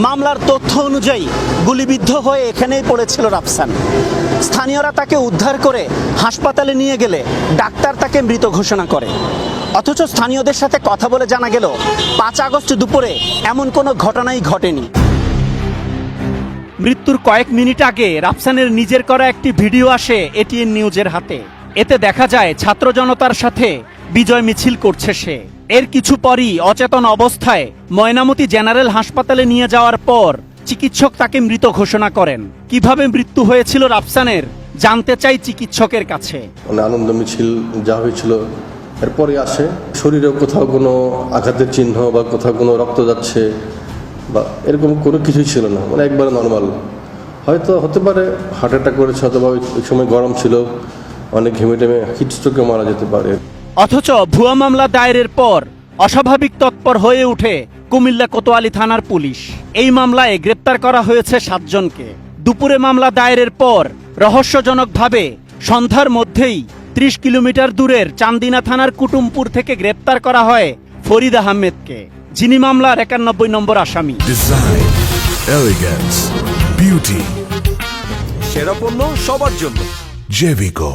মামলার তথ্য অনুযায়ী গুলিবিদ্ধ হয়ে এখানেই পড়েছিল রাফসান। স্থানীয়রা তাকে উদ্ধার করে হাসপাতালে নিয়ে গেলে ডাক্তার তাকে মৃত ঘোষণা করে। অথচ স্থানীয়দের সাথে কথা বলে জানা গেল 5 আগস্ট দুপুরে এমন কোনো ঘটনাই ঘটেনি। মৃত্যুর কয়েক মিনিট আগে রাফসানের নিজের করা একটি ভিডিও আসে এটিএন নিউজের হাতে। এতে দেখা যায় ছাত্র জনতার সাথে বিজয় মিছিল করছে সে। এর কিছু পরই অচেতন অবস্থায় ময়নামতি জেনারেল হাসপাতালে নিয়ে যাওয়ার পর চিকিৎসক তাকে মৃত ঘোষণা করেন। কিভাবে মৃত্যু হয়েছিল রাফসানের জানতে চাই চিকিৎসকের কাছে। আনন্দ মিছিল যা হয়েছিল এরপরে আসে, শরীরেও কোথাও কোনো আঘাতের চিহ্ন বা কোথাও কোনো রক্ত যাচ্ছে বা এরকম কোনো কিছুই ছিল না, মানে একবারে নর্মাল। হয়তো হতে পারে হার্ট অ্যাটাক করেছে, অথবা ওই সময় গরম ছিল, অনেক ঘেমেটেমে হিট স্ট্রোকে মারা যেতে পারে। অথচ ভুয়া মামলা দায়েরের পর অস্বাভাবিক তৎপর হয়ে ওঠে কুমিল্লা কোতোয়ালি থানার পুলিশ। এই মামলায় গ্রেপ্তার করা হয়েছে 7 জনকে। দুপুরে মামলা দায়েরের পর রহস্যজনকভাবে সন্ধ্যার মধ্যেই 30 কিলোমিটার দূরের চান্দিনা থানার কুটুমপুর থেকে গ্রেপ্তার করা হয় ফরিদ আহমেদকে, যিনি মামলার 91 নম্বর আসামি। ডিজাইন, এলিগেন্স, বিউটি, সেরা পণ্য সবার জন্য জেভিকো।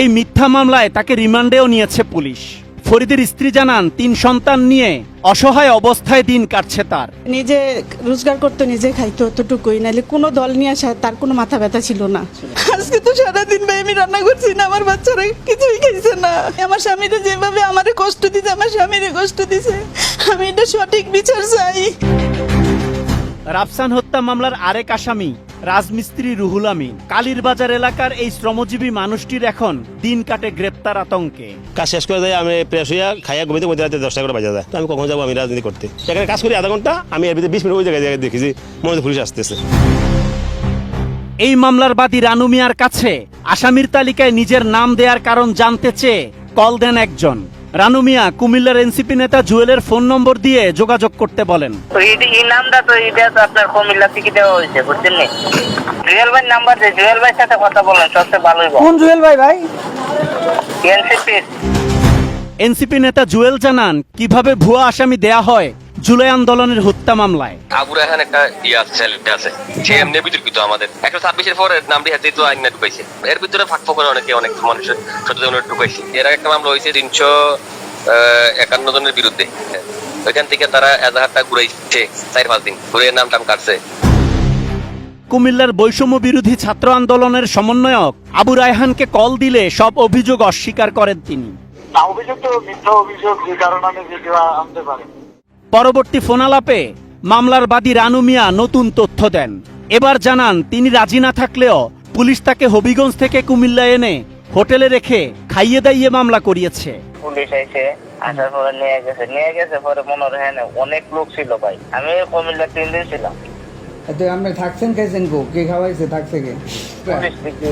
এই মিথ্যা মামলায় তাকে রিমান্ডেও নিয়েছে পুলিশ। ফরিদের স্ত্রী জানান 3 সন্তান নিয়ে অসহায় অবস্থায় দিন কাটছে তার। নিজে রোজগার করতো, নিজে খাইতো, অতটুকুই, নাহলে কোনো দল নিয়ে আসা তার কোনো মাথা ব্যথা ছিল না। আজকে তো সারাদিন ভাই আমি রান্না করছি না, আমার বাচ্চারা কিছুই খাইছে না। আমার স্বামীরা যেভাবে আমারে কষ্ট দিছে, আমার স্বামীরে কষ্ট দিছে, আমি এটা সঠিক বিচার চাই। রাফসান হত্যা মামলার আরেক আসামি রাজমিস্ত্রি রুহুল আমিন। কালীরবাজার এলাকার এই শ্রমজীবী মানুষটির এখন দিন কাটে গ্রেপ্তার আতঙ্কে। কাজ শেষ করে দেয়, আমি প্রেস হইয়া খাইয়া ঘুমিতে মধ্যে রাতে 10টা করে বাজে যায়। তো আমি কখন যাবো? আমি রাজনীতি করতে এখানে কাজ করি আধা ঘন্টা, আমি এর ভিতরে 20 মিনিট ওই জায়গায় দেখেছি মনে পুলিশ আসতেছে। এই মামলার বাদী রানু মিয়ার কাছে আসামির তালিকায় নিজের নাম দেওয়ার কারণ জানতে চেয়ে কল দেন একজন। রানু মিয়া কুমিল্লার এনসিপি নেতা জুয়েলের ফোন নম্বর দিয়ে যোগাযোগ করতে বলেন। তো এই নামটা তো এটা তো আপনার কুমিল্লা থেকে দেওয়া হয়েছে, বুঝছেন নি? জুয়েল ভাই নাম্বার দিয়ে জুয়েল ভাইয়ের সাথে কথা বলেন, সবচেয়ে ভালো হবে। কোন জুয়েল ভাই? এনসিপি নেতা জুয়েল জানান কিভাবে ভুয়া আসামি দেয়া হয় জুলাই আন্দোলনের হত্যা মামলায়। আবু রায়হান একটা ছেলে আছে, সে এমনি বিতর্কিত আমাদের 126-এর পরে নামটি হাতে তো আইন ঢুকাইছে। এর ভিতরে ফাঁক করে অনেক মানুষের সচেতন ঢুকাইছে। এর একটা মামলা হয়েছে 351 জনের বিরুদ্ধে। ওইখান থেকে তারা এজাহারটা ঘুরাইছে 4-5 দিন ঘুরে নাম টাম কাটছে। কুমিল্লার বৈষম্য বিরোধী ছাত্র আন্দোলনের সমন্বয়ক আবু রায়হানকে কল দিলে সব অভিযোগ অস্বীকার করেন তিনি। অভিযোগ তো মিথ্যা অভিযোগ, যে কারণে আমি ভিডিও আনতে পারি। পরবর্তী ফোনালাপে মামলার বাদী রানু মিয়া নতুন তথ্য দেন। এবার জানান তিনি রাজি না থাকলেও পুলিশ তাকে হবিগঞ্জ থেকে কুমিল্লা এনে হোটেলে রেখে খাইয়ে দাইয়ে মামলা করিয়েছে। পুলিশ এসে আসার পরে নিয়ে গেছে পরে মনে হয় অনেক লোক ছিল ভাই। আমি কুমিল্লা 3 দিন ছিলাম। আপনি থাকছেন, খাইছেন, কে খাওয়াইছে, থাকছে কে? পুলিশ থেকে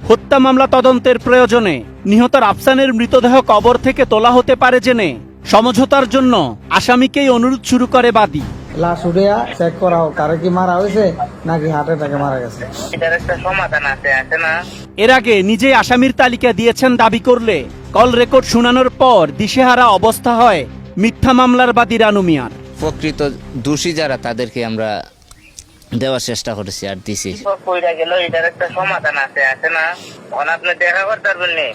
হত্যা মামলা তদন্তের প্রয়োজনে নিহত রাফসানের মৃতদেহ কবর থেকে তোলা হতে পারে জেনে সমঝোতার জন্য আসামিকেই অনুরোধ শুরু করে বাদী। লাশ উঠিয়া চেক করা হোক, কারে কি মারা হয়েছে নাকি হার্ট অ্যাটাকে মারা গেছে। এটার একটা সমাধান আছে না? এর আগে নিজেই আসামির তালিকা দিয়েছেন দাবি করলে কল রেকর্ড শোনানোর পর দিশেহারা অবস্থা হয় মিথ্যা মামলার বাদী রানু মিয়ার। প্রকৃত দোষী যারা তাদেরকে আমরা দেওয়ার চেষ্টা করেছি আর দিছি। কইরা গেল, এটার একটা সমাধান আছে না? আপনি দেখা করতে পারবেন না।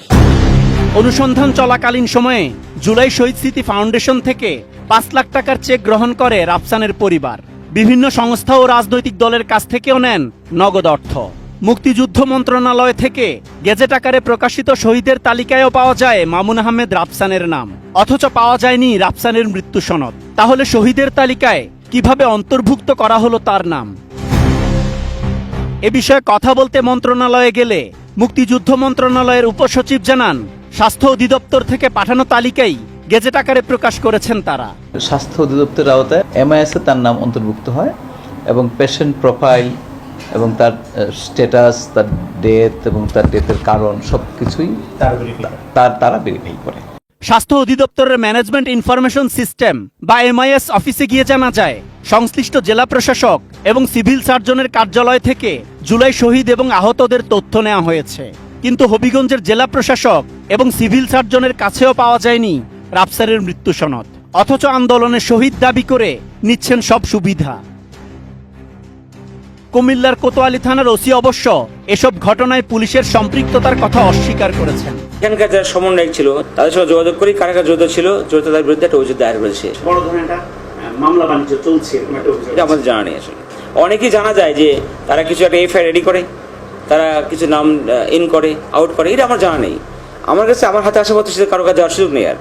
অনুসন্ধান চলাকালীন সময়ে জুলাই শহীদ স্মৃতি ফাউন্ডেশন থেকে 5 লাখ টাকার চেক গ্রহণ করে রাফসানের পরিবার। বিভিন্ন সংস্থা ও রাজনৈতিক দলের কাছ থেকেও নেন নগদ অর্থ। মুক্তিযুদ্ধ মন্ত্রণালয় থেকে গেজেট আকারে প্রকাশিত শহীদের তালিকায়ও পাওয়া যায় মামুন আহমেদ রাফসানের নাম, অথচ পাওয়া যায়নি রাফসানের মৃত্যু সনদ। তাহলে শহীদের তালিকায় কিভাবে অন্তর্ভুক্ত করা হলো তার নাম? এ বিষয়ে কথা বলতে মন্ত্রণালয়ে গেলে মুক্তিযুদ্ধ মন্ত্রণালয়ের উপসচিব জানান স্বাস্থ্য অধিদপ্তর থেকে পাঠানো তালিকাই গেজেট আকারে প্রকাশ করেছেন তারা। স্বাস্থ্য অধিদপ্তরের আওতায় MIS এ তার নাম অন্তর্ভুক্ত হয় এবং পেশেন্ট প্রোফাইল এবং তার স্ট্যাটাস, তার ডেথ এবং তার ডেথের কারণ সবকিছুই তারা ভেরিফাই করে। স্বাস্থ্য অধিদপ্তরের ম্যানেজমেন্ট ইনফরমেশন সিস্টেম বা MIS অফিসে গিয়ে জানা যায় সংশ্লিষ্ট জেলা প্রশাসক এবং সিভিল সার্জনের কার্যালয় থেকে জুলাই শহীদ এবং আহতদের তথ্য নেওয়া হয়েছে, কিন্তু হবিগঞ্জের জেলা প্রশাসক এবং সিভিল সার্জনের কাছেও পাওয়া যায়নি রাফসানের মৃত্যু সনদ। অথচ আন্দোলনের শহীদ দাবি করে নিচ্ছেন সব সুবিধা। কুমিল্লার কোতোয়ালি থানার ওসি অবশ্য এসব ঘটনায় পুলিশের সম্পৃক্ততার কথা অস্বীকার করেছেন। এখানকার যারা সমন্বয়ক ছিল তাদের সঙ্গে যোগাযোগ করি, কারা কারা জড়িত ছিল, জড়িততার বিরুদ্ধে একটা অভিযোগ দায়ের করেছে। বড় ধরনের একটা মামলা বাণিজ্য চলছে, এটা আমাদের জানা নেই। আসলে অনেকেই জানা যায় যে তারা কিছু একটা এফআইআর রেডি করে, তারা কিছু নাম ইন করে, আউট করে, এটা আমার জানা নেই। আমার কাছে আমার হাতে আসা মতো কারো কাছে যাওয়ার সুযোগ নেই আর।